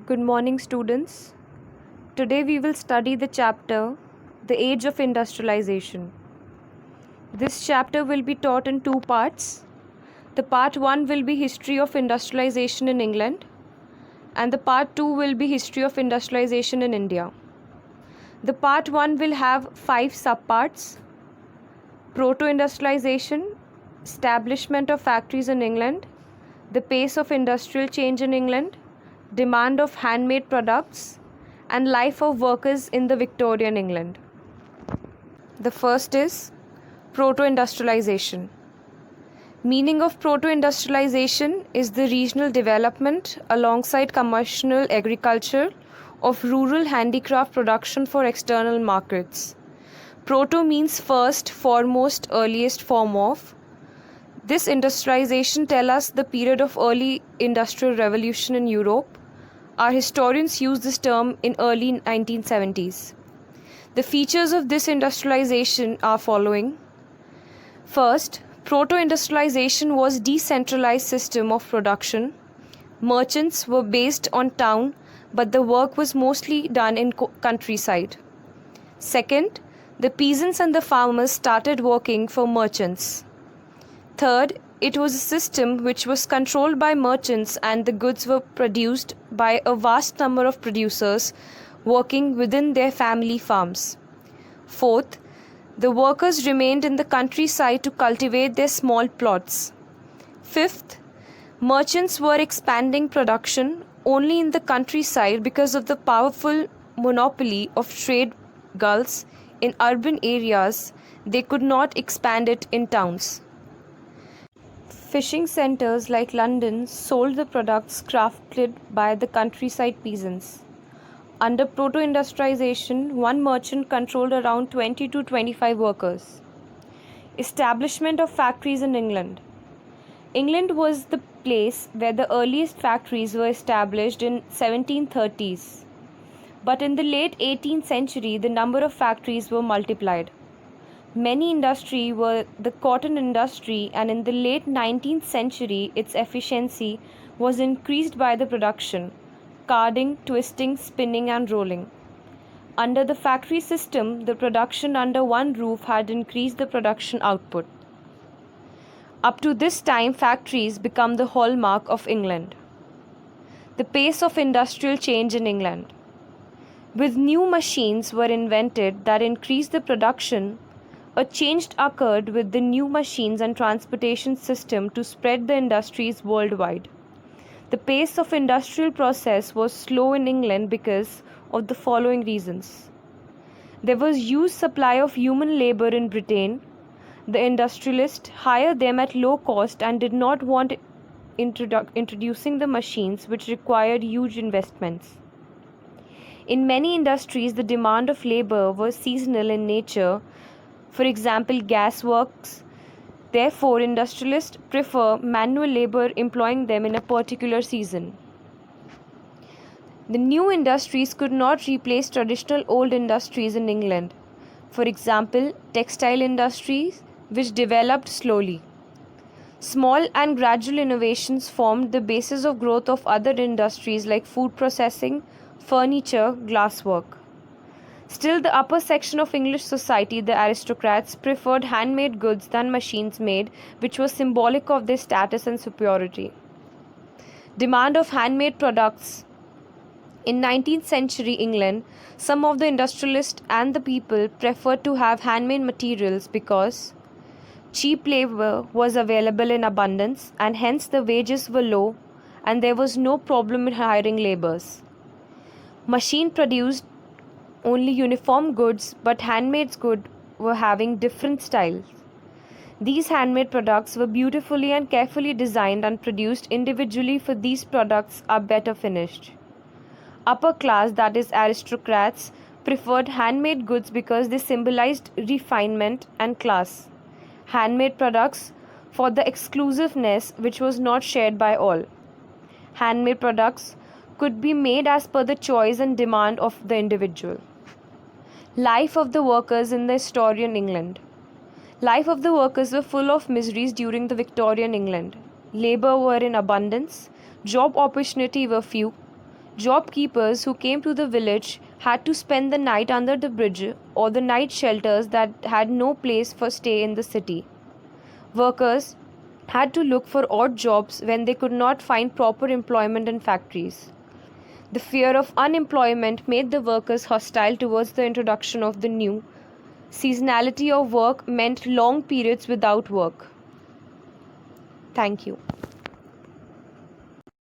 Good morning, students. Today we will study the chapter The Age of Industrialization. This chapter will be taught in two parts. The part 1 will be History of Industrialization in England, and the part 2 will be History of Industrialization in India. The part 1 will have 5 subparts: Proto-industrialization, establishment of factories in England, the pace of industrial change in England, demand of handmade products, and life of workers in the Victorian England. The first is Proto-industrialization. Meaning of proto-industrialization is the regional development alongside commercial agriculture of rural handicraft production for external markets. Proto means first, foremost, earliest form of. This industrialization tells us the period of early industrial revolution in Europe. Our historians use this term in early 1970s. The features of this industrialization are following. First, proto-industrialization was decentralized system of production. Merchants were based on town, but the work was mostly done in countryside. Second, the peasants and the farmers started working for merchants. Third, it was a system which was controlled by merchants and the goods were produced by a vast number of producers working within their family farms. Fourth, the workers remained in the countryside to cultivate their small plots. Fifth, merchants were expanding production only in the countryside because of the powerful monopoly of trade guilds in urban areas. They could not expand it in towns. Fishing centers like London sold the products crafted by the countryside peasants. Under proto-industrialization, one merchant controlled around 20 to 25 workers. Establishment of factories in England. England was the place where the earliest factories were established in 1730s. But in the late 18th century, the number of factories were multiplied. Many industries were the cotton industry, and in the late 19th century, its efficiency was increased by the production, carding, twisting, spinning, and rolling. Under the factory system, the production under one roof had increased the production output. Up to this time, factories become the hallmark of England. The pace of industrial change in England. With new machines were invented that increased the production, a change occurred with the new machines and transportation system to spread the industries worldwide. The pace of industrial process was slow in England because of the following reasons. There was huge supply of human labor in Britain. The industrialists hired them at low cost and did not want introducing the machines which required huge investments. In many industries, the demand of labor was seasonal in nature. For example, gas works. Therefore, industrialists prefer manual labor, employing them in a particular season. The new industries could not replace traditional old industries in England. For example, textile industries, which developed slowly. Small and gradual innovations formed the basis of growth of other industries like food processing, furniture, glasswork. Still, the upper section of English society, the aristocrats, preferred handmade goods than machines made, which was symbolic of their status and superiority. Demand of handmade products. In 19th century England, some of the industrialists and the people preferred to have handmade materials because cheap labor was available in abundance and hence the wages were low and there was no problem in hiring laborers. Machine produced only uniform goods, but handmade goods were having different styles. These handmade products were beautifully and carefully designed and produced individually, for these products are better finished. Upper class, that is aristocrats, preferred handmade goods because they symbolized refinement and class. Handmade products for the exclusiveness which was not shared by all. Handmade products could be made as per the choice and demand of the individual. Life of the workers in the Victorian England. Life of the workers were full of miseries during the Victorian England. Labor were in abundance, job opportunity were few, Job keepers who came to the village had to spend the night under the bridge or the night shelters that had no place for stay in the city. Workers had to look for odd jobs when they could not find proper employment in factories. The fear of unemployment made the workers hostile towards the introduction of the new. Seasonality of work meant long periods without work. Thank you.